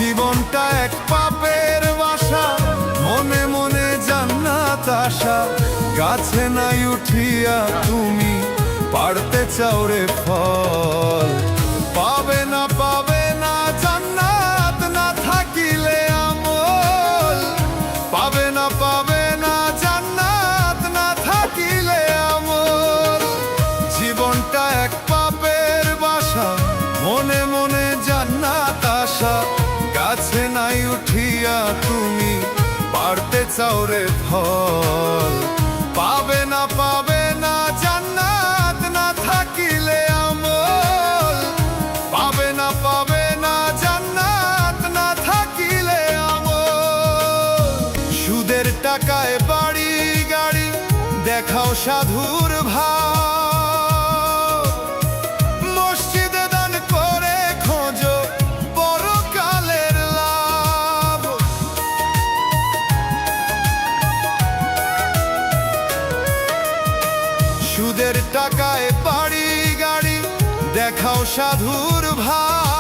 জীবনটা এক পাপের বাসা, মনে মনে জান্নাত আশা। গাছে নাই উঠিয়া তুমি পাড়তে চাও রে ফল, পাবে না জান্নাত না থাকিলে আমল, পাবে না জান্নাত না থাকিলে আমল। জীবনটা এক পাপের বাসা, মনে মনে জান্নাত আশা। গাছে নাই উঠিয়া তুমি পাড়তে চাও রে ফল, পাবে না জান্নাত না থাকিলে আমল, পাবে না জান্নাত না থাকিলে আমল। সুদের টাকায় বাড়ি গাড়ি দেখাও সাধুর ভাব, মসজিদে দান করে খোঁজো পরকালের লাভ। সুদের টাকায় বাড়ি গাড়ি দেখাও সাধুর ভাব,